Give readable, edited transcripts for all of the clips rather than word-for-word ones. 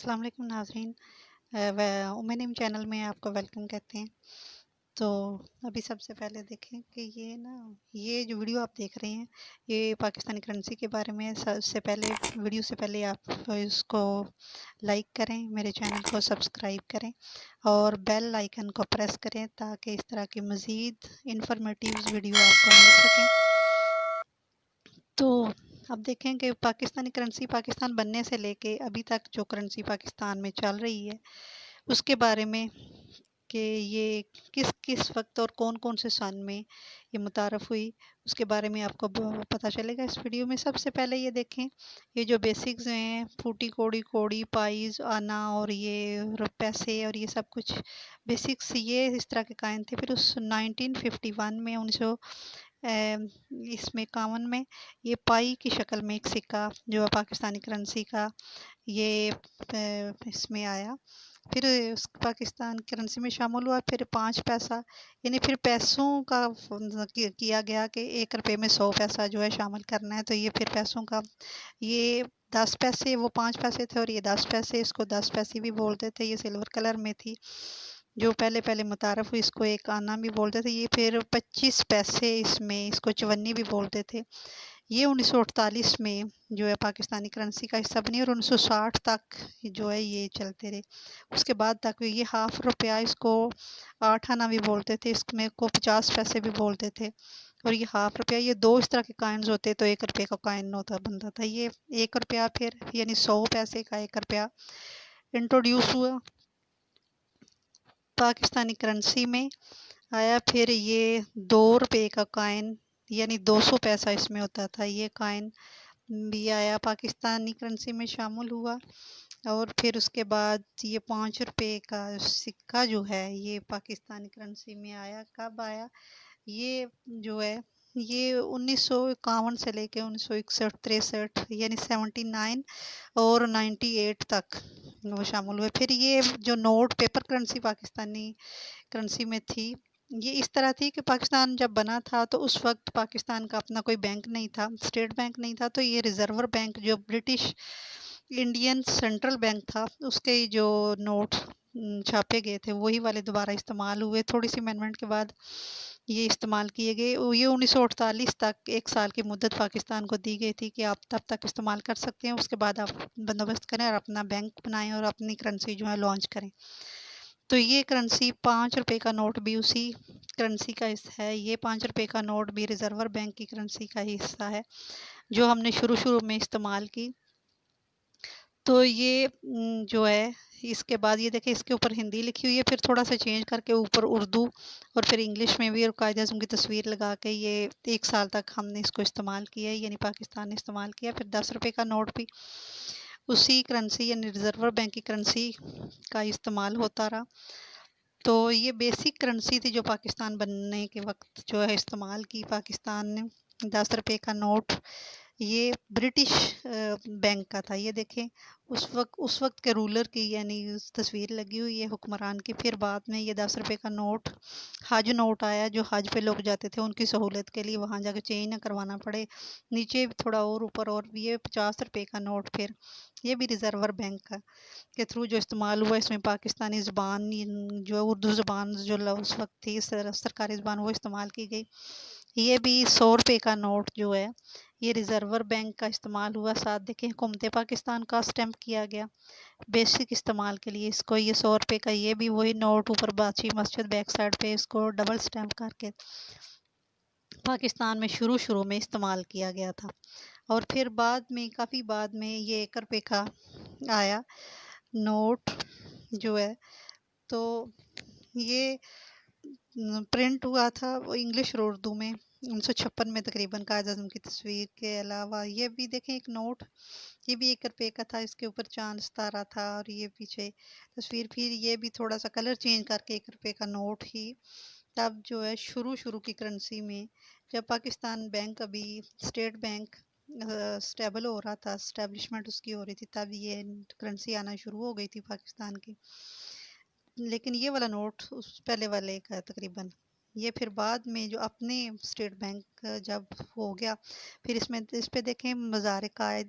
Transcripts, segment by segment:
السلام علیکم ناظرین، اومینیم چینل میں آپ کو ویلکم کہتے ہیں۔ تو ابھی سب سے پہلے دیکھیں کہ یہ جو ویڈیو آپ دیکھ رہے ہیں یہ پاکستانی کرنسی کے بارے میں ہے۔ سب سے پہلے ویڈیو سے پہلے آپ اس کو لائک کریں، میرے چینل کو سبسکرائب کریں اور بیل آئیکن کو پریس کریں تاکہ اس طرح کی مزید انفارمیٹیو ویڈیو آپ کو مل سکیں۔ تو اب دیکھیں کہ پاکستانی کرنسی پاکستان بننے سے لے کے ابھی تک جو کرنسی پاکستان میں چل رہی ہے اس کے بارے میں کہ یہ کس کس وقت اور کون کون سے سن میں یہ متعارف ہوئی، اس کے بارے میں آپ کو پتہ چلے گا اس ویڈیو میں۔ سب سے پہلے یہ دیکھیں، یہ جو بیسکس ہیں پھوٹی کوڑی کوڑی پائز آنا اور یہ پیسے اور یہ سب کچھ بیسکس یہ اس طرح کے قائم تھے۔ پھر اس 1951 میں 1951 میں یہ پائی کی شکل میں ایک سکہ جو ہے پاکستانی کرنسی کا یہ اس میں آیا، پھر اس پاکستان کرنسی میں شامل ہوا۔ پھر 5 پیسہ یعنی پھر پیسوں کا کیا گیا کہ 1 روپے میں 100 پیسہ جو ہے شامل کرنا ہے، تو یہ پھر پیسوں کا یہ 10 پیسے وہ 5 پیسے تھے اور یہ 10 پیسے، اس کو 10 پیسے بھی بولتے تھے۔ یہ سلور کلر میں تھی جو پہلے متعارف ہوئی، اس کو ایک آنا بھی بولتے تھے۔ یہ پھر 25 پیسے اس میں، اس کو چونی بھی بولتے تھے۔ یہ 1948 میں جو ہے پاکستانی کرنسی کا حصہ بنی اور 1960 تک جو ہے یہ چلتے رہے۔ اس کے بعد تک یہ ½ روپیہ، اس کو 8 آنا بھی بولتے تھے، اس میں کو 50 پیسے بھی بولتے تھے، اور یہ ½ روپیہ، یہ 2 اس طرح کے کائنز ہوتے تو 1 روپے کا کائن بنتا تھا۔ یہ 1 روپیہ پھر یعنی 100 پیسے کا 1 روپیہ انٹروڈیوس ہوا پاکستانی کرنسی میں آیا۔ پھر یہ 2 روپے کا کائن یعنی 200 پیسہ اس میں ہوتا تھا، یہ کائن بھی آیا پاکستانی کرنسی میں شامل ہوا۔ اور پھر اس کے بعد یہ 5 روپے کا سکہ جو ہے یہ پاکستانی کرنسی میں آیا۔ کب آیا؟ یہ جو ہے یہ 1951 سے لے کے 1961 63 یعنی 79 اور 98 تک وہ شامل ہوئے۔ پھر یہ جو note paper currency Pakistani currency میں تھی، یہ اس طرح تھی کہ پاکستان جب بنا تھا تو اس وقت پاکستان کا اپنا کوئی بینک نہیں تھا، اسٹیٹ بینک نہیں تھا، تو یہ ریزرور بینک جو برٹش انڈین سینٹرل بینک تھا اس کے جو نوٹ چھاپے گئے تھے وہی والے دوبارہ استعمال ہوئے، تھوڑی سی امینڈمنٹ کے بعد یہ استعمال کیے گئے۔ یہ 1948 تک 1 سال کی مدت پاکستان کو دی گئی تھی کہ آپ تب تک استعمال کر سکتے ہیں، اس کے بعد آپ بندوبست کریں اور اپنا بینک بنائیں اور اپنی کرنسی جو ہے لانچ کریں۔ تو یہ کرنسی 5 روپے کا نوٹ بھی اسی کرنسی کا حصہ ہے، یہ 5 روپے کا نوٹ بھی ریزرور بینک کی کرنسی کا ہی حصہ ہے جو ہم نے شروع میں استعمال کی۔ تو یہ جو ہے اس کے بعد یہ دیکھیں، اس کے اوپر ہندی لکھی ہوئی ہے، پھر تھوڑا سا چینج کر کے اوپر اردو اور پھر انگلش میں بھی اور قائد اعظم کی تصویر لگا کے یہ 1 سال تک ہم نے اس کو استعمال کیا ہے، یعنی پاکستان نے استعمال کیا۔ پھر 10 روپے کا نوٹ بھی اسی کرنسی یعنی ریزرور بینک کی کرنسی کا استعمال ہوتا رہا۔ تو یہ بیسک کرنسی تھی جو پاکستان بننے کے وقت جو ہے استعمال کی پاکستان نے۔ 10 روپے کا نوٹ یہ برٹش بینک کا تھا، یہ دیکھیں اس وقت کے رولر کی یعنی تصویر لگی ہوئی ہے حکمران کی۔ پھر بعد میں یہ 10 روپے کا نوٹ حج نوٹ آیا، جو حج پہ لوگ جاتے تھے ان کی سہولت کے لیے وہاں جا کے چینج نہ کروانا پڑے، نیچے تھوڑا اور اوپر، اور یہ 50 روپے کا نوٹ پھر یہ بھی ریزرور بینک کا کے تھرو جو استعمال ہوا، اس میں پاکستانی زبان جو اردو زبان جو اس وقت تھی سرکاری زبان وہ استعمال کی گئی۔ یہ بھی 100 روپے کا نوٹ جو ہے یہ ریزرور بینک کا استعمال ہوا، ساتھ دیکھیں حکومت پاکستان کا اسٹیمپ کیا گیا بیسک استعمال کے لیے اس کو۔ یہ 100 روپے کا یہ بھی وہی نوٹ اوپر باچی مسجد بیک سائڈ پہ اس کو ڈبل اسٹیمپ کر کے پاکستان میں شروع میں استعمال کیا گیا تھا۔ اور پھر بعد میں کافی بعد میں یہ 1 روپے کا آیا نوٹ جو ہے، تو یہ پرنٹ ہوا تھا وہ انگلش اور اردو میں 1956 میں تقریباً قائد اعظم کی تصویر کے علاوہ۔ یہ بھی دیکھیں ایک نوٹ، یہ بھی 1 روپے کا تھا، اس کے اوپر چاند ستارہ تھا اور یہ پیچھے تصویر۔ پھر یہ بھی تھوڑا سا کلر چینج کر کے 1 روپے کا نوٹ ہی تب جو ہے شروع کی کرنسی میں، جب پاکستان بینک ابھی اسٹیٹ بینک اسٹیبل ہو رہا تھا، اسٹیبلشمنٹ اس کی ہو رہی تھی، تب یہ کرنسی آنا شروع ہو گئی تھی پاکستان کی۔ لیکن یہ والا نوٹ اس پہلے والے کا تقریباً، یہ پھر بعد میں جو اپنے اسٹیٹ بینک جب ہو گیا، پھر اس پہ دیکھیں مزار قائد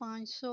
500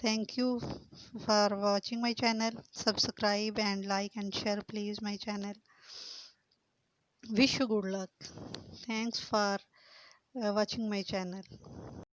Thank you for watching my channel. Subscribe and like and share please my channel. Wish you good luck. Thanks for watching my channel.